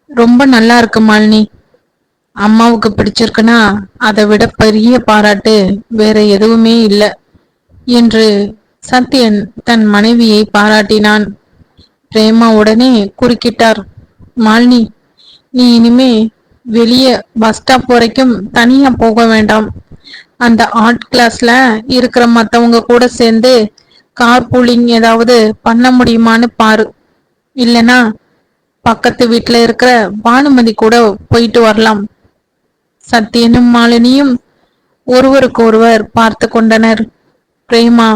ரொம்ப நல்லா இருக்கு மாலினி. அம்மாவுக்கு பிடிச்சிருக்குன்னா அதை விட பெரிய பாராட்டு வேற எதுவுமே இல்ல என்று சத்யன் தன் மனைவியை பாராட்டினான். பிரேமா உடனே குறுக்கிட்டார். மாலினி, நீ இனிமே வெளியே பஸ் ஸ்டாப் வரைக்கும் தனியா போக வேண்டாம். அந்த ஆர்ட் கிளாஸ்ல இருக்கிற மத்தவங்க கூட சேர்ந்து கார் பூலிங் ஏதாவது பண்ண முடியுமான்னு பாரு. இல்லனா பக்கத்து வீட்டுல இருக்கிற பானுமதி கூட போயிட்டு வரலாம். சத்யனும் மாலினியும் ஒருவருக்கு ஒருவர் பார்த்து கொண்டனர். பிரேமா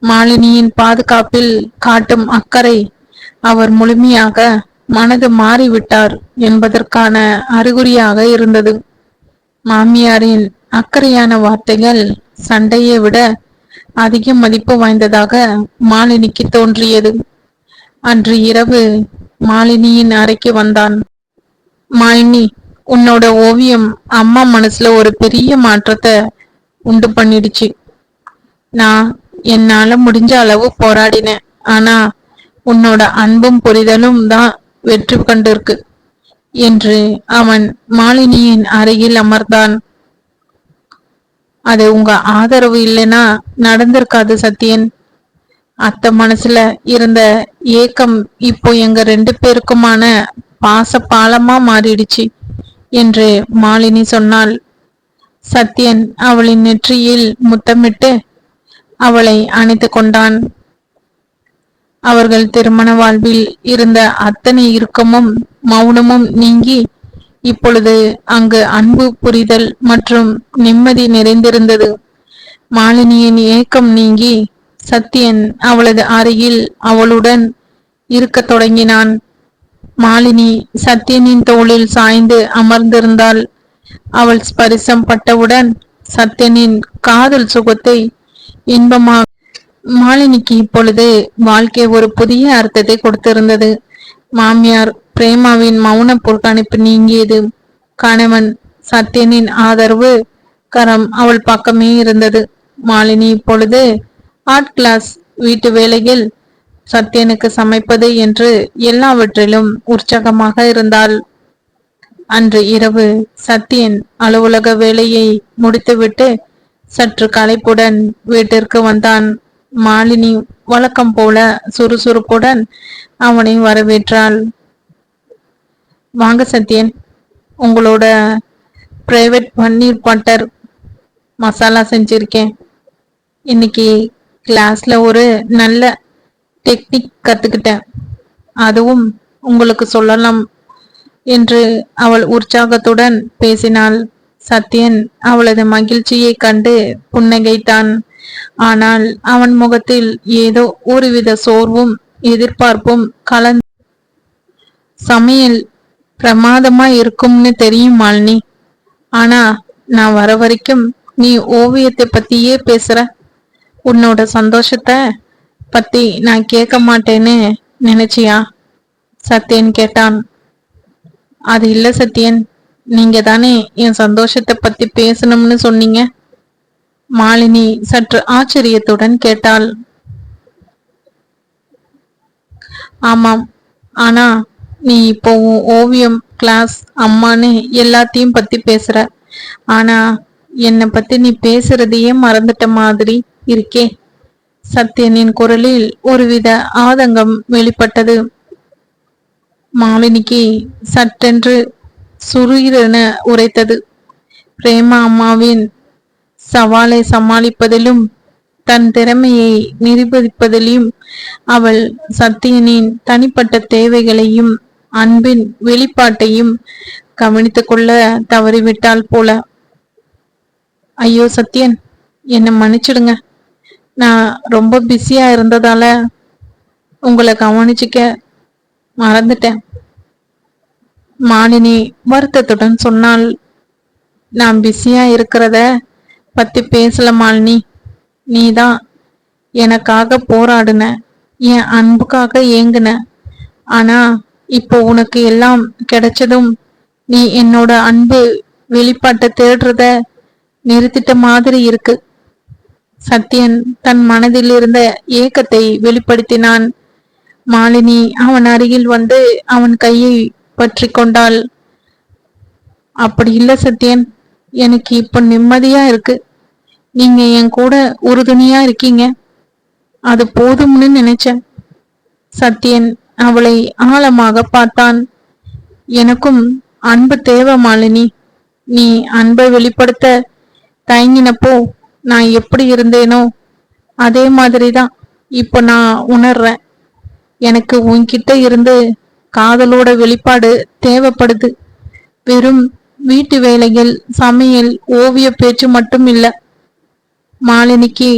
மாலினியின் பாதுகாப்பில் காட்டும் அக்கறை அவர் முழுமையாக மனது மாறிவிட்டார் என்பதற்கான அறிகுறியாக இருந்தது. மாமியாரின் அக்கறையான வார்த்தைகள் சண்டையை விட அதிக மதிப்பு வாய்ந்ததாக மாலினிக்கு தோன்றியது. அன்று இரவு மாலினியின் அறைக்கு வந்தான். மாலினி, உன்னோட ஓவியம் அம்மா மனசுல ஒரு பெரிய மாற்றத்தை உண்டு பண்ணிடுச்சு. நான் என்னால முடிஞ்ச அளவு போராடினேன். ஆனா உன்னோட அன்பும் புரிதலும் தான் வெற்றி கண்டிருக்கு என்று அவன் மாலினியின் அருகில் அமர்ந்தான். அது உங்க ஆதரவு இல்லைன்னா நடந்திருக்காது சத்யன். அத்த மனசுல இருந்த ஏக்கம் இப்போ எங்க 2 பேருக்குமான பாச பாலமா மாறிடுச்சு என்று மாலினி சொன்னாள். சத்யன் அவளின் நெற்றியில் முத்தமிட்டு அவளை அணைத்து கொண்டான். அவர்கள் திருமண வாழ்வில் இருந்த அத்தனை இறுக்கமும் மௌனமும் நீங்கி இப்பொழுது அங்கு அன்பு, புரிதல் மற்றும் நிம்மதி நிறைந்திருந்தது. மாலினியின் ஏக்கம் நீங்கி சத்யன் அவளது அருகில் அவளுடன் இருக்க தொடங்கினான். மாலினி சத்யனின் தோளில் சாய்ந்து அமர்ந்திருந்தாள். அவள் ஸ்பரிசம் பட்டவுடன் சத்யனின் காதல் சுகத்தை இன்பமாக மாலினிக்கு இப்பொழுது வாழ்க்கை ஒரு புதிய அர்த்தத்தை கொடுத்திருந்தது. மாமியார் பிரேமாவின் மௌன புறக்கணிப்பு நீங்கியது. கணவன் சத்யனின் ஆதரவு கரம் அவள் பக்கமே இருந்தது. மாலினி இப்பொழுது ஆர்ட் கிளாஸ், வீட்டு வேலைகள், சத்யனுக்கு சமைப்பது என்று எல்லாவற்றிலும் உற்சாகமாக இருந்தாள். அன்று இரவு சத்யன் அலுவலக வேலையை முடித்துவிட்டு சற்று களைப்புடன் வீட்டிற்கு வந்தான். மாலினி வழக்கம் போல சுறுசுறுப்புடன் அவனை வரவேற்றாள். வாங்க சத்யன், உங்களோட பிரைவேட் பன்னீர் பட்டர் மசாலா செஞ்சிருக்கேன். இன்னைக்கு கிளாஸ்ல ஒரு நல்ல டெக்னிக் கத்துக்கிட்டேன். அதுவும் உங்களுக்கு சொல்லலாம் என்று அவள் உற்சாகத்துடன் பேசினாள். சத்யன் அவளது மகிழ்ச்சியை கண்டு புன்னகைத்தான். ஆனால் அவன் முகத்தில் ஏதோ ஒருவித சோர்வும் எதிர்பார்ப்பும் கலந்து. சமையல் பிரமாதமா இருக்கும்னு தெரியும் மாலினி. ஆனா நான் வர வரைக்கும் நீ ஓவியத்தை பத்தியே பேசுற. உன்னோட சந்தோஷத்தை பத்தி நான் கேட்க மாட்டேன்னு நினைச்சியா? சத்யன் கேட்டான். அது இல்ல சத்யன், நீங்க தானே என் சந்தோஷத்தை பத்தி பேசணும்னு சொன்னீங்க. மாலினி சற்று ஆச்சரியத்துடன் கேட்டாள். ஆமாம், ஆனா நீ இப்போ ஓவியம் கிளாஸ், அம்மான்னு எல்லாத்தையும் பத்தி பேசுற. ஆனா என்னை பத்தி நீ பேசுறதையே மறந்துட்ட மாதிரி இருக்கே. சத்யனின் குரலில் ஒருவித ஆதங்கம் வெளிப்பட்டது. மாலினிக்கு சட்டென்று சுரீரென உரைத்தது. பிரேமா அம்மாவின் சவாலை சமாளிப்பதிலும் தன் திறமையை நிரூபிப்பதிலும் அவள் சத்யனின் தனிப்பட்ட தேவைகளையும் அன்பின் வெளிப்பாட்டையும் கவனித்து கொள்ள தவறிவிட்டாள் போல. ஐயோ சத்யன், என்னை மன்னிச்சிடுங்க. நான் ரொம்ப பிஸியா இருந்ததால உங்களை கவனிச்சுக்க மறந்துட்டேன். மாலினி வருத்தத்துடன் சொன்னாள். நான் பிஸியா இருக்கிறத பத்தி பேசல மாலினி. நீதான் எனக்காக போராடுன, என் அன்புக்காக ஏங்குன. ஆனா இப்போ உனக்கு எல்லாம் கிடைச்சதும் நீ என்னோட அன்பு வெளிப்பாட்டை தேடுறத நிறுத்திட்ட மாதிரி இருக்கு. சத்யன் தன் மனதில் இருந்த ஏக்கத்தை வெளிப்படுத்தினான். மாலினி அவன் அருகில் வந்து அவன் கையை பற்றி கொண்டாள். அப்படி இல்ல சத்யன், எனக்கு இப்ப நிம்மதியா இருக்கு. நீங்க என் கூட உறுதுணையா இருக்கீங்க, அது போதும்னு நினைச்சேன். சத்யன் அவளை ஆழமாக பார்த்தான். எனக்கும் அன்பு தேவை மாலினி. நீ அன்பை வெளிப்படுத்த தயங்கினப்போ நான் எப்படி இருந்தேனோ அதே மாதிரிதான் இப்ப நான் உணர்றேன். எனக்கு உன்கிட்ட இருந்து காதலோட வெளிப்பாடு தேவைப்படுது. வெறும் வீட்டு வேலைகள், சமையல், ஓவிய பேச்சு மட்டும் இல்ல. மாலினிக்கு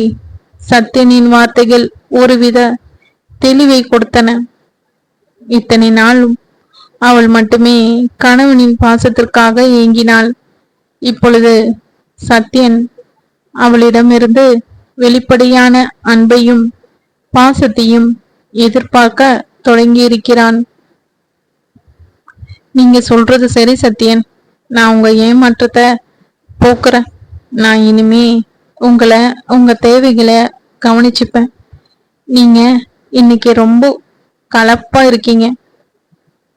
சத்யனின் வார்த்தைகள் ஒருவித தெளிவை கொடுத்தன. இத்தனை நாளும் அவள் மட்டுமே கணவனின் பாசத்திற்காக ஏங்கினாள். இப்பொழுது சத்யன் அவளிடமிருந்து வெளிப்படையான அன்பையும் பாசத்தையும் எதிர்பார்க்க தொடங்கியிருக்கிறான். நீங்க சொல்றது சரி சத்யன், நான் உங்க ஏமாற்றத்தை போக்குறேன். நான் இனிமே உங்களை, உங்க தேவைகளை கவனிச்சுப்பேன். நீங்க இன்னைக்கு ரொம்ப கலப்பா இருக்கீங்க.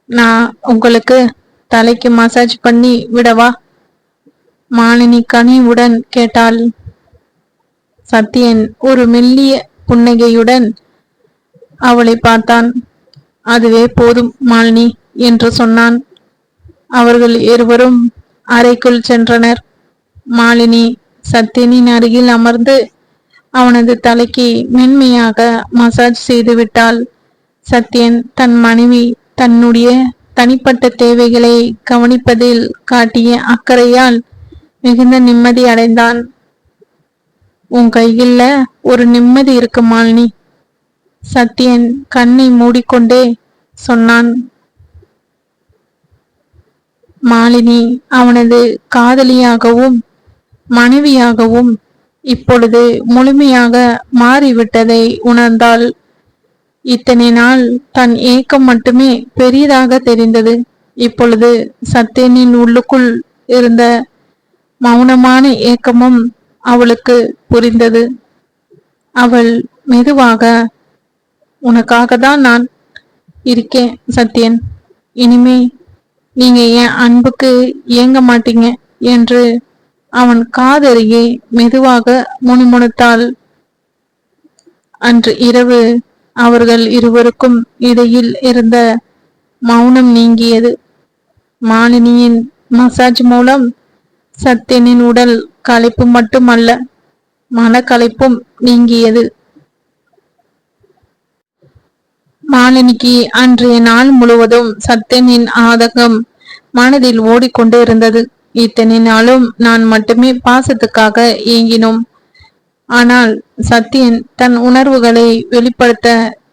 நான் உங்களுக்கு தலைக்கு மசாஜ் பண்ணி விடவா? மாலினி கனிவுடன் கேட்டாள். சத்யன் ஒரு மெல்லிய புன்னகையுடன் அவளை பார்த்தான். அதுவே போதும் மாலினி என்று சொன்னான். அவர்கள் இருவரும் அறைக்குள் சென்றனர். மாலினி சத்யனின் அருகில் அமர்ந்து அவனது தலைக்கு மென்மையாக மசாஜ் செய்து விட்டாள். சத்யன் தன் மனைவி தன்னுடைய தனிப்பட்ட தேவைகளை கவனிப்பதில் காட்டிய அக்கறையால் மிகுந்த நிம்மதி அடைந்தான். உன் கையில ஒரு நிம்மதி இருக்கு மாலினி, சத்யன் கண்ணை மூடிக்கொண்டே சொன்னான். மாலினி அவனது காதலியாகவும் மனைவியாகவும் இப்பொழுது முழுமையாக மாறிவிட்டதை உணர்ந்தாள். இத்தனை நாள் தன் ஏக்கம் மட்டுமே பெரியதாக தெரிந்தது. இப்பொழுது சத்யனின் உள்ளுக்குள் இருந்த மௌனமான ஏக்கமும் அவளுக்கு புரிந்தது. அவள் மெதுவாக, உனக்காக தான் நான் இருக்கேன் சத்யன், இனிமே நீங்க என் அன்புக்கு ஏங்க மாட்டீங்க என்று அவன் காதருகே மெதுவாக முணுமுணுத்தாள். அன்று இரவு அவர்கள் இருவருக்கும் இடையில் இருந்த மௌனம் நீங்கியது. மாலினியின் மசாஜ் மூலம் சத்யனின் உடல் களைப்பு மட்டுமல்ல, மனக்களைப்பும் நீங்கியது. மாலினிக்கு அன்றைய நாள் முழுவதும் சத்யனின் ஆதகம் மனதில் ஓடிக்கொண்டு இருந்தது. இத்தனை நாளும் நான் மட்டுமே பாசத்துக்காக ஏங்கினோம். ஆனால் சத்யன் தன் உணர்வுகளை வெளிப்படுத்த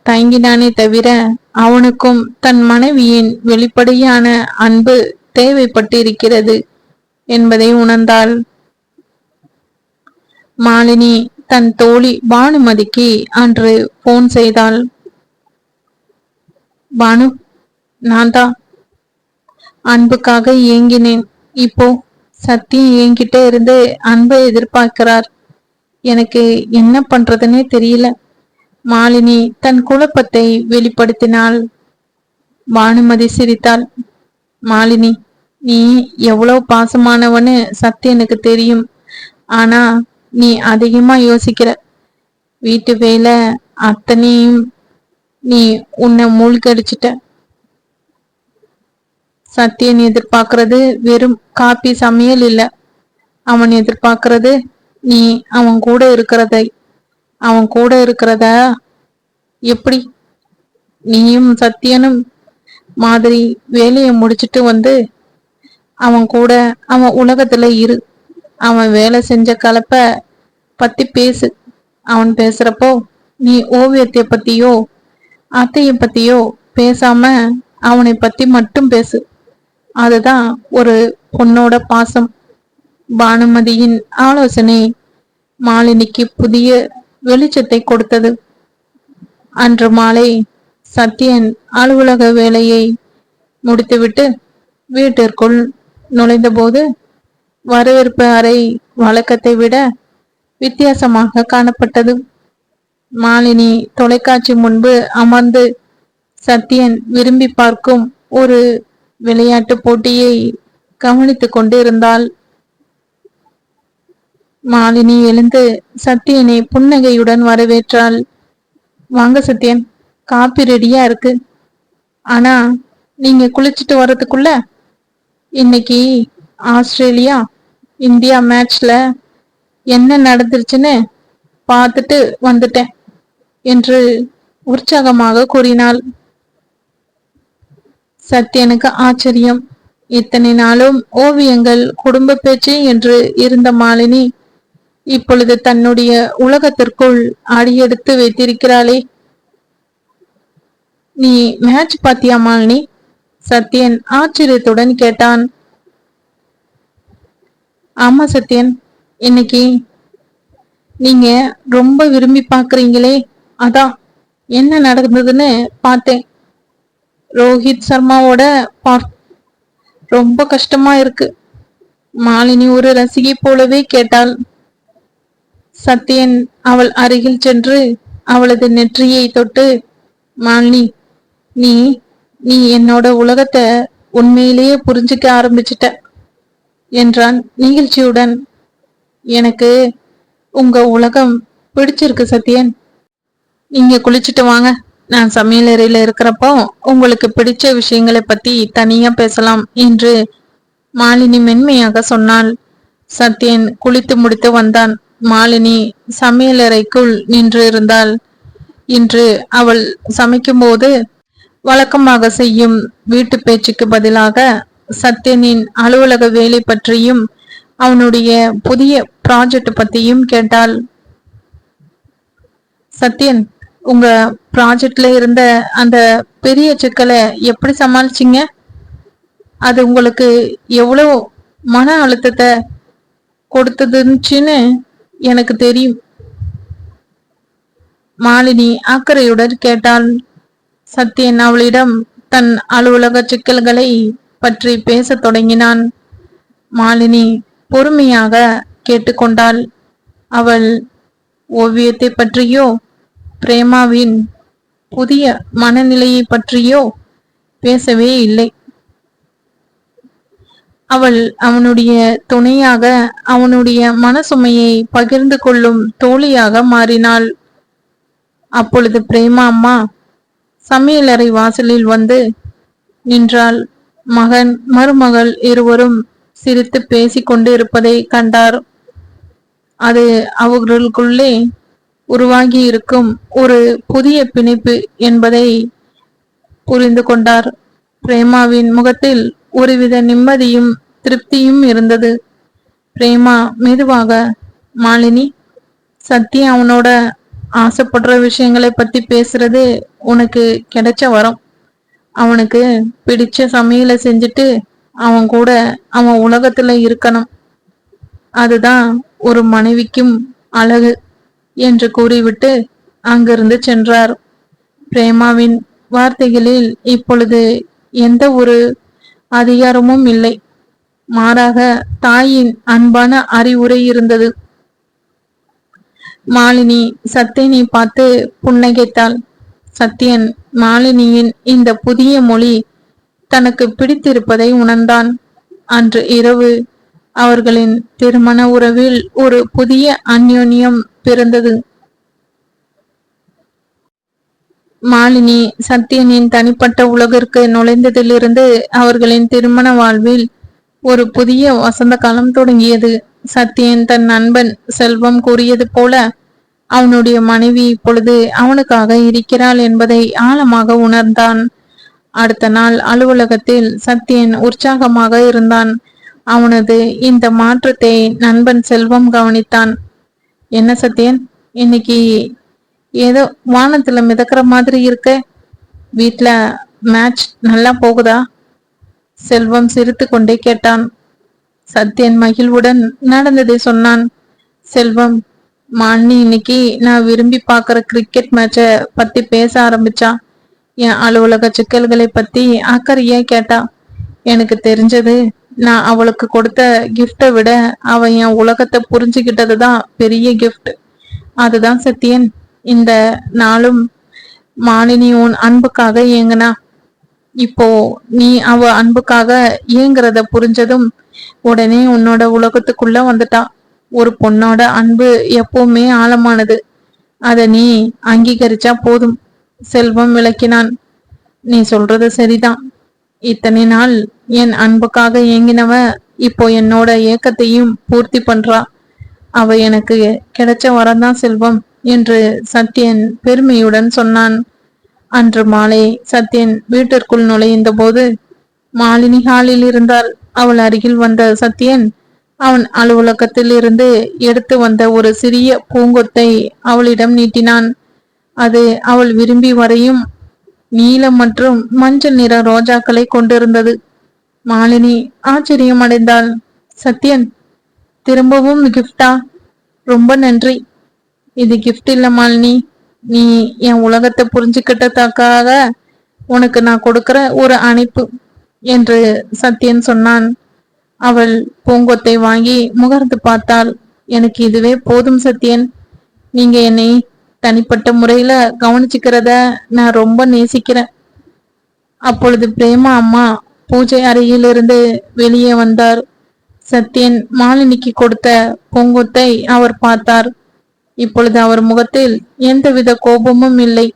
தயங்கினானே தவிர அவனுக்கும் தன் மனைவியின் வெளிப்படையான அன்பு தேவைப்பட்டிருக்கிறது என்பதை உணர்ந்தாள். மாலினி தன் தோழி பானுமதிக்கு அன்று போன் செய்தாள். பானு, நான் தான் அன்புக்காக ஏங்கினேன். இப்போ சத்யன் என்கிட்ட இருந்து அன்பை எதிர்பார்க்கிறார். எனக்கு என்ன பண்றதுன்னே தெரியல. மாலினி தன் குழப்பத்தை வெளிப்படுத்தினாள். பானுமதி சிரித்தாள். மாலினி, நீ எவ்வளவு பாசமானவன்னு சத்யனுக்கு தெரியும். ஆனா நீ அதிகமா யோசிக்கிற. வீட்டு வேலை அத்தனையும் நீ உன்னை மூழ்கடிச்சிட்ட. சத்யன் எதிர்பார்க்கறது வெறும் காபி சமையல் இல்ல. அவன் எதிர்பார்க்கறது நீ அவன் கூட இருக்கிறத எப்படி? நீயும் சத்யனும் மாதிரி வேலையை முடிச்சிட்டு வந்து அவன் கூட அவன் உலகத்துல இரு. அவன் வேலை செஞ்ச கலப்ப பத்தி பேசு. அவன் பேசுறப்போ நீ ஓவியத்தை பத்தியோ அத்தைய பத்தியோ பேசாம அவனை பத்தி மட்டும் பேசு. அதுதான் ஒரு பொண்ணோட பாசம். பானுமதியின் ஆலோசனை மாலினிக்கு புதிய வெளிச்சத்தை கொடுத்தது. அன்று மாலை சத்யன் அலுவலக வேலையை முடித்துவிட்டு வீட்டிற்குள் நுழைந்தபோது வரவேற்பு அறை வழக்கத்தை விட வித்தியாசமாக காணப்பட்டது. மாலினி தொலைக்காட்சி முன்பு அமர்ந்து சத்யன் விரும்பி பார்க்கும் ஒரு விளையாட்டு போட்டியை கவனித்துக் கொண்டிருந்தாள். மாலினி எழுந்து சத்யனை புன்னகையுடன் வரவேற்றாள். வாங்க சத்யன், காப்பி ரெடியா இருக்கு. ஆனா நீங்க குளிச்சுட்டு வர்றதுக்குள்ள இன்னைக்கு ஆஸ்திரேலியா இந்தியா மேட்ச்ல என்ன நடந்துருச்சுன்னு பார்த்துட்டு வந்துட்டேன் என்று உற்சாகமாக கூறினாள். சத்யனுக்கு ஆச்சரியம். இத்தனை நாளும் ஓவியங்கள் குடும்ப பேச்சு என்று இருந்த மாலினி இப்பொழுது தன்னுடைய உலகத்திற்குள் அடியெடுத்து வைத்திருக்கிறாளே. நீ மேட்ச் பாத்தியா மாலினி? சத்யன் ஆச்சரியத்துடன் கேட்டான். ஆமா சத்யன், இன்னைக்கு நீங்க ரொம்ப விரும்பி பாக்குறீங்களே, அதான் என்ன நடந்ததுன்னு பார்த்தேன். ரோஹித் சர்மாவோட ரொம்ப கஷ்டமா இருக்கு. மாலினி ஒரு ரசிகை போலவே கேட்டாள். சத்யன் அவள் அருகில் சென்று அவளது நெற்றியை தொட்டு, மாலினி, நீ நீ என்னோட உலகத்தை உண்மையிலேயே புரிஞ்சுக்க ஆரம்பிச்சிட்ட என்றான் நிகழ்ச்சியுடன். எனக்கு உங்க உலகம் பிடிச்சிருக்கு சத்யன். நீங்க குளிச்சுட்டு வாங்க, நான் சமையலறையில இருக்கிறப்போ உங்களுக்கு பிடிச்ச விஷயங்களை பத்தி தனியா பேசலாம் என்று மாலினி மென்மையாக சொன்னாள். சத்யன் குளித்து முடித்து வந்தான். மாலினி சமையலறைக்குள் நின்று இருந்தாள். இன்று அவள் சமைக்கும்போது வழக்கமாக செய்யும் வீட்டு பேச்சுக்கு பதிலாக சத்யனின் அலுவலக வேலை பற்றியும் அவனுடைய புதிய ப்ராஜெக்ட் பத்தியும் கேட்டாள். சத்யன், உங்க ப்ராஜெக்ட்ல இருந்த அந்த பெரிய சிக்கலை எப்படி சமாளிச்சீங்க? அது உங்களுக்கு எவ்வளவு மன அழுத்தத்தை கொடுத்ததுன்னு எனக்கு தெரியும். மாலினி அக்கறையுடன் கேட்டாள். சத்யன் அவளிடம் தன் அலுவலக சிக்கல்களை பற்றி பேசத் தொடங்கினான். மாலினி பொறுமையாக கேட்டுக்கொண்டாள். அவள் ஓவியத்தை பற்றியோ பிரேமாவின் புதிய மனநிலையை பற்றியோ பேசவே இல்லை. அவள் அவனுடைய துணையாக, அவனுடைய மனசுமையை பகிர்ந்து கொள்ளும் தோழியாக மாறினாள். அப்பொழுது பிரேமா அம்மா சமையலறை வாசலில் வந்து நின்றாள். மகன் மருமகள் இருவரும் சிரித்து பேசிக் கொண்டு இருப்பதை கண்டார். அது அவர்களுக்குள்ளே உருவாகி இருக்கும் ஒரு புதிய பிணைப்பு என்பதை புரிந்து கொண்டார். பிரேமாவின் முகத்தில் ஒருவித நிம்மதியும் திருப்தியும் இருந்தது. பிரேமா மெதுவாக, மாலினி, சத்யா அவனோட ஆசைப்படுற விஷயங்களை பத்தி பேசுறது உனக்கு கிடைச்ச வரம். அவனுக்கு பிடிச்ச சமையலை செஞ்சுட்டு அவன் கூட அவன் உலகத்துல இருக்கணும். அதுதான் ஒரு மனைவிக்கும் அழகு என்று கூறிவிட்டு அங்கிருந்து சென்றார். பிரேமாவின் வார்த்தைகளில் இப்பொழுது எந்த ஒரு அதிகாரமும் இல்லை. மாறாக தாயின் அன்பான அறிவுரை இருந்தது. மாலினி சத்யனை பார்த்து புன்னகைத்தாள். சத்யன் மாலினியின் இந்த புதிய மொழி தனக்கு பிடித்திருப்பதை உணர்ந்தான். அன்று இரவு அவர்களின் திருமண உறவில் ஒரு புதிய அந்யோன்யம் பிறந்தது. மாலினி சத்யனின் தனிப்பட்ட உலகிற்கு நுழைந்ததிலிருந்து அவர்களின் திருமண வாழ்வில் ஒரு புதிய வசந்த காலம் தொடங்கியது. சத்யன் தன் நண்பன் செல்வம் கூறியது போல அவனுடைய மனைவி இப்பொழுது அவனுக்காக இருக்கிறாள் என்பதை ஆழமாக உணர்ந்தான். அடுத்த நாள் அலுவலகத்தில் சத்யன் உற்சாகமாக இருந்தான். அவனது இந்த மாற்றத்தை நண்பன் செல்வம் கவனித்தான். என்ன சத்யன், இன்னைக்கு ஏதோ வானத்துல மிதக்கிற மாதிரி இருக்க, வீட்ல மேட்ச் நல்லா போகுதா? செல்வம் சிரித்து கொண்டே கேட்டான். சத்யன் மகிழ்வுடன் நடந்ததை சொன்னான். செல்வம், மாலினி இன்னைக்கு நான் விரும்பி பாக்குற கிரிக்கெட் மேட்ச பத்தி பேச ஆரம்பிச்சா. என் அலுவலக சிக்கல்களை பத்தி அக்கறையா கேட்டா. எனக்கு தெரிஞ்சது, நான் அவளுக்கு கொடுத்த கிஃப்டை விட அவ என் உலகத்தை புரிஞ்சுக்கிட்டதுதான் பெரிய கிஃப்ட். அதுதான் சத்யன். இந்த நாளும் மாலினி உன் அன்புக்காக ஏங்குனா. இப்போ நீ அவ அன்புக்காக ஏங்குறத புரிஞ்சதும் உடனே உன்னோட உலகத்துக்குள்ள வந்துட்டா. ஒரு பொண்ணோட அன்பு எப்பவுமே ஆழமானது. அத நீ அங்கீகரிச்சா போதும். செல்வம் விளக்கினான். நீ சொல்றது சரிதான். இத்தனை நாள் என் அன்புக்காக ஏங்கினவ இப்போ என்னோட ஏக்கத்தையும் பூர்த்தி பண்றா. அவ எனக்கு கிடைச்ச வரம்தான் செல்வம் என்று சத்யன் பெருமையுடன் சொன்னான். அன்று மாலை சத்யன் வீட்டிற்குள் நுழைந்த போது மாலினி ஹாலில் இருந்தாள். அவள் அருகில் வந்த சத்யன் அவன் அலுவலகத்தில் இருந்து எடுத்து வந்த ஒரு சிறிய பூங்கொத்தை அவளிடம் நீட்டினான். அது அவள் விரும்பி வரையும் நீலம் மற்றும் மஞ்சள் நிற ரோஜாக்களை கொண்டிருந்தது. மாலினி ஆச்சரியம் அடைந்தாள். சத்யன், திரும்பவும் கிஃப்டா? ரொம்ப நன்றி. இது கிஃப்ட் இல்ல மாலினி, நீ என் உலகத்தை புரிஞ்சுக்கிட்டதுக்காக உனக்கு நான் கொடுக்கிற ஒரு அணைப்பு என்று சத்யன் சொன்னான். அவள் பூங்கொத்தை வாங்கி முகர்ந்து பார்த்தாள். எனக்கு இதுவே போதும் சத்யன். நீங்க என்னை தனிப்பட்ட முறையில கவனிச்சுக்கிறத நான் ரொம்ப நேசிக்கிறேன். அப்பொழுது பிரேமா அம்மா பூஜை அறையிலிருந்து வெளியே வந்தார். சத்யன் மாலினிக்கு கொடுத்த பூங்கொத்தை அவர் பார்த்தார். இப்பொழுது அவர் முகத்தில் எந்தவித கோபமும் இல்லை.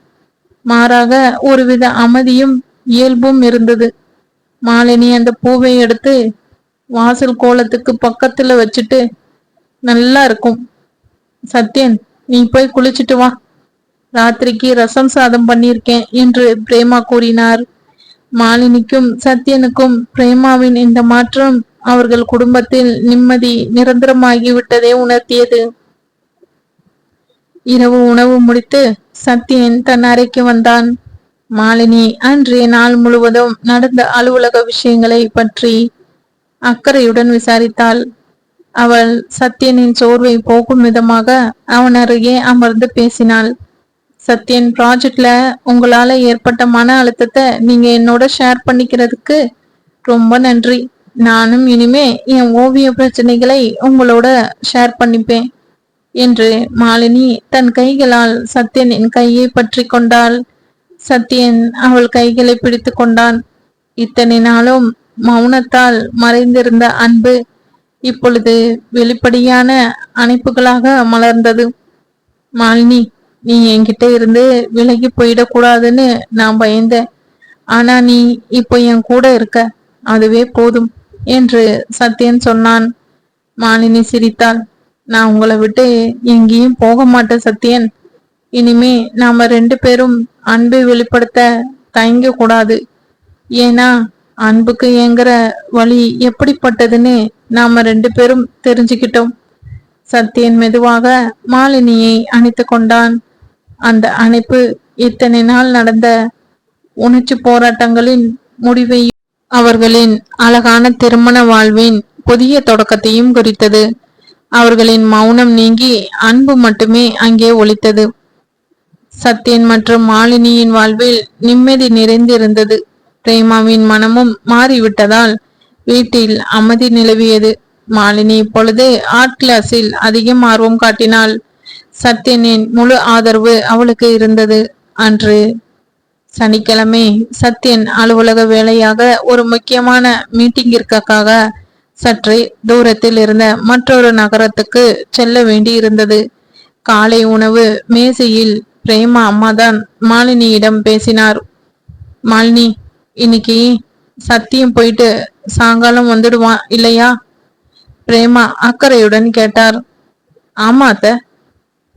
மாறாக ஒருவித அமைதியும் இயல்பும் இருந்தது. மாலினி அந்த பூவை எடுத்து வாசல் கோலத்துக்கு பக்கத்துல வச்சுட்டு, நல்லா இருக்கும் சத்யன், நீ போய் குளிச்சுட்டு வா, ராத்திரிக்கு ரசம் சாதம் பண்ணியிருக்கேன் என்று பிரேமா கூறினார். மாலினிக்கும் சத்யனுக்கும் பிரேமாவின் இந்த மாற்றம் அவர்கள் குடும்பத்தில் நிம்மதி நிரந்தரமாகிவிட்டதை உணர்த்தியது. இரவு உணவு முடித்து சத்யன் தன் அறைக்கு வந்தான். மாலினி அன்றைய நாள் முழுவதும் நடந்த அலுவலக விஷயங்களை பற்றி அக்கறையுடன் விசாரித்தாள். அவள் சத்யனின் சோர்வை போக்கும் விதமாக அவன் அருகே அமர்ந்து பேசினாள். சத்யன், ப்ராஜெக்ட்ல உங்களால ஏற்பட்ட மன அழுத்தத்தை நீங்க என்னோட ஷேர் பண்ணிக்கிறதுக்கு ரொம்ப நன்றி. நானும் இனிமே என் ஓவிய பிரச்சனைகளை உங்களோட ஷேர் பண்ணிப்பேன் என்று மாலினி தன் கைகளால் சத்யனின் கையை பற்றி கொண்டாள். சத்யன் அவள் கைகளை பிடித்து கொண்டான். இத்தனை நாளும் மௌனத்தால் மறைந்திருந்த அன்பு இப்பொழுது வெளிப்படையான அணைப்புகளாக மலர்ந்தது. மாலினி, நீ என்கிட்ட இருந்து விலகி போயிடக்கூடாதுன்னு நான் பயந்தேன். ஆனா நீ இப்போ என் கூட இருக்க, அதுவே போதும் என்று சத்யன் சொன்னான். மாலினி சிரித்தாள். நான் உங்களை விட்டு எங்கேயும் போக மாட்டேன் சத்யன். இனிமே நாம 2 பேரும் அன்பை வெளிப்படுத்த தயங்க கூடாது. ஏன்னா அன்புக்கு ஏங்குற வழி எப்படிப்பட்டதுன்னு நாம 2 பேரும் தெரிஞ்சுக்கிட்டோம். சத்யன் மெதுவாக மாலினியை அணைத்து கொண்டான். அந்த அணைப்பு இத்தனை நாள் நடந்த உணர்ச்சி போராட்டங்களின் முடிவையும் அவர்களின் அழகான திருமண வாழ்வின் புதிய தொடக்கத்தையும் குறித்தது. அவர்களின் மௌனம் நீங்கி அன்பு மட்டுமே அங்கே ஒலித்தது. சத்யன் மற்றும் மாலினியின் வாழ்வில் நிம்மதி நிறைந்திருந்தது. பிரேமாவின் மனமும் மாறிவிட்டதால் வீட்டில் அமைதி நிலவியது. மாலினி இப்பொழுது ஆர்ட் கிளாஸில் அதிகம் ஆர்வம் காட்டினாள். சத்யனின் முழு ஆதரவு அவளுக்கு இருந்தது. அன்று சனிக்கிழமை சத்யன் அலுவலக வேலையாக ஒரு முக்கியமான மீட்டிங்கிற்காக சற்றே தூரத்தில் இருந்த மற்றொரு நகரத்துக்கு செல்ல வேண்டி இருந்தது. காலை உணவு மேசையில் பிரேமா அம்மாதான் மாலினியிடம் பேசினார். மாலினி, இன்னைக்கு சத்தியம் போயிட்டு சாயங்காலம் வந்துடுவான் இல்லையா? பிரேமா அக்கறையுடன் கேட்டார். ஆமா அத்த,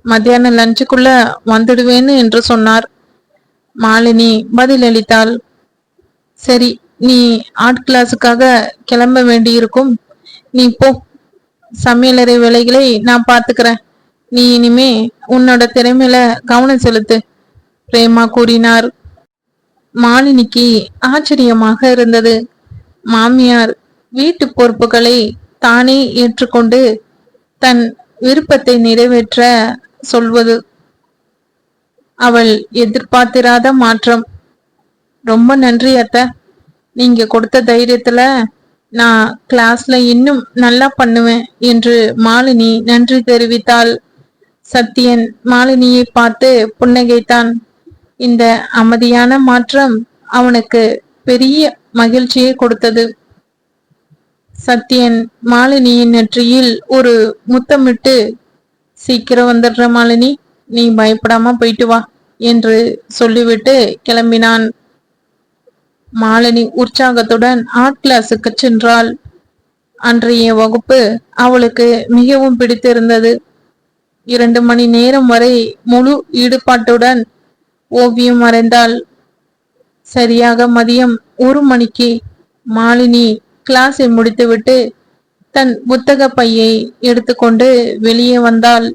மத்தியானம் லஞ்சுக்குள்ள வந்துடுவேன்னு என்று சொன்னார். மாலினி பதிலளித்தாள். சரி, நீ ஆர்ட் கிளாஸுக்காக கிளம்ப வேண்டியிருக்கும். நீ போ, சமையலறை வேலைகளை நான் பார்த்துக்கிறேன். நீ இனிமே உன்னோட திறமையில கவனம் செலுத்து, பிரேமா கூறினார். மாலினிக்கு ஆச்சரியமாக இருந்தது. மாமியார் வீட்டு பொறுப்புகளை தானே ஏற்றுக்கொண்டு தன் விருப்பத்தை நிறைவேற்ற சொல்வது அவள் எதிர்பார்த்திராத மாற்றம். ரொம்ப நன்றி அத்தை, நீங்க கொடுத்த தைரியத்துல நான் கிளாஸ்ல இன்னும் நல்லா பண்ணுவேன் என்று மாலினி நன்றி தெரிவித்தாள். சத்யன் மாலினியை பார்த்து புன்னகைத்தான். இந்த அமைதியான மாற்றம் அவனுக்கு பெரிய மகிழ்ச்சியை கொடுத்தது. சத்யன் மாலினியின் நெற்றியில் ஒரு முத்தமிட்டு, சீக்கிரம் வந்துடுற மாலினி, நீ பயப்படாம போயிட்டு வா என்று சொல்லிவிட்டு கிளம்பினான். மாலினி உற்சாகத்துடன் ஆர்ட் கிளாஸுக்கு சென்றாள். அன்றைய வகுப்பு அவளுக்கு மிகவும் பிடித்திருந்தது. 2 மணி நேரம் வரை முழு ஈடுபாட்டுடன் ஓவியம் வரைந்தாள். சரியாக மதியம் 1 மணிக்கு மாலினி கிளாஸை முடித்துவிட்டு தன் புத்தக பையை எடுத்துக்கொண்டு வெளியே வந்தாள்.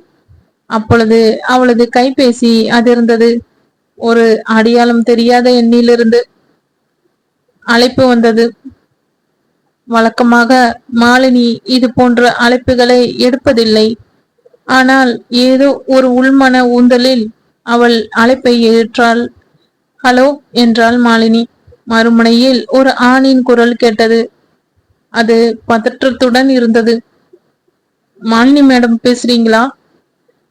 அப்பொழுது அவளது கைபேசி அதிர்ந்தது. ஒரு அடையாளம் தெரியாத எண்ணிலிருந்து அழைப்பு வந்தது. வழக்கமாக மாலினி இது போன்ற அழைப்புகளை எடுப்பதில்லை. ஆனால் ஏதோ ஒரு உள்மன ஊந்தலில் அவள் அழைப்பை ஏற்றாள். ஹலோ என்றாள் மாலினி. மறுமுனையில் ஒரு ஆணின் குரல் கேட்டது. அது பதற்றத்துடன் இருந்தது. மாலினி மேடம் பேசுறீங்களா?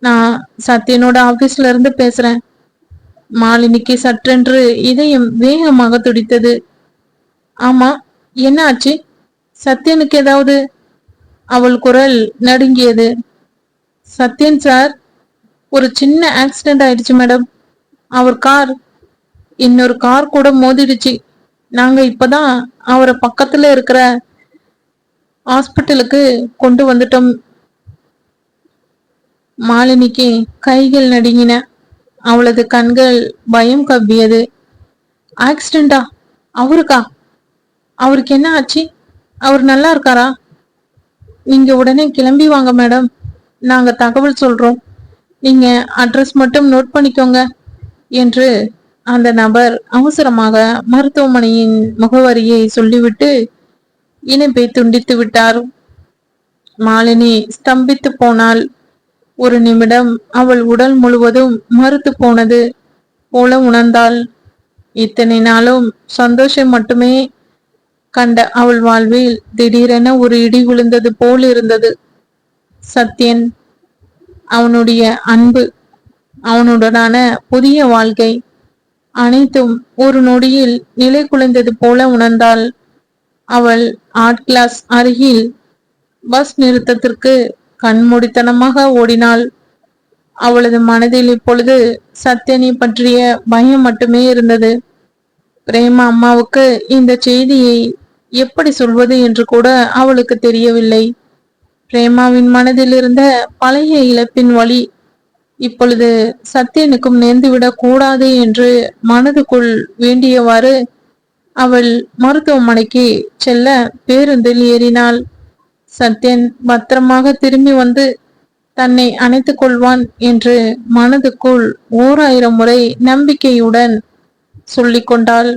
நான் சத்யனோட ஆபீஸ்ல இருந்து பேசுறேன். மாலினிக்கு சற்றென்று இதயம் வேகமாக துடித்தது. ஆமா, என்ன ஆச்சு? சத்யனுக்கு ஏதாவது? அவள் குரல் நடுங்கியது. சத்யன் சார், ஒரு சின்ன ஆக்சிடென்ட் ஆயிடுச்சு மேடம். அவர் கார் இன்னொரு கார் கூட மோதிடுச்சு. நாங்க இப்பதான் அவரை பக்கத்துல இருக்கிற ஹாஸ்பிட்டலுக்கு கொண்டு வந்துட்டோம். மாலினிக்கு கைகள் நடுங்கின. அவளது கண்கள் பயம் கவ்வியது. ஆக்சிடென்டா? அவருக்கா? அவருக்கு என்ன ஆச்சு? அவர் நல்லா இருக்காரா? நீங்க உடனே கிளம்பி வாங்க மேடம், நாங்க தகவல் சொல்றோம். நீங்க அட்ரஸ் மட்டும் நோட் பண்ணிக்கோங்க என்று அந்த நபர் அவசரமாக மருத்துவமனையின் முகவரியை சொல்லிவிட்டு இணைப்பை துண்டித்து விட்டார். மாலினி ஸ்தம்பித்து போனாள். ஒரு நிமிடம் அவள் உடல் முழுவதும் மறுத்து போனது போல உணர்ந்தாள். இத்தனை நாளும் சந்தோஷம் மட்டுமே கண்ட அவள் வாழ்வில் திடீரென ஒரு இடி விழுந்தது போல் இருந்தது. சத்யன், அவனுடைய அன்பு, அவனுடனான புதிய வாழ்க்கை, அனைத்தும் ஒரு நொடியில் நிலை குலைந்தது போல உணர்ந்தாள். அவள் ஆர்ட் கிளாஸ் அருகில் பஸ் நிறுத்தத்திற்கு கண்மூடித்தனமாக ஓடினாள். அவளது மனதில் இப்பொழுது சத்யனை பற்றிய பயம் மட்டுமே இருந்தது. பிரேமா அம்மாவுக்கு இந்த செய்தியை எப்படி சொல்வது என்று கூட அவளுக்கு தெரியவில்லை. பிரேமாவின் மனதில் இருந்த பழைய இழப்பின் வலி இப்பொழுது சத்யனுக்கும் நேர்ந்துவிடக் கூடாது என்று மனதுக்குள் வேண்டியவாறு அவள் மருத்துவமனைக்கு செல்ல பேருந்தில் ஏறினாள். சத்யன் பத்திரமாக திரும்பி வந்து தன்னை அணைத்துக் கொள்வான் என்று மனதுக்குள் 1000 முறை நம்பிக்கையுடன் சொல்லிக் கொண்டாள்.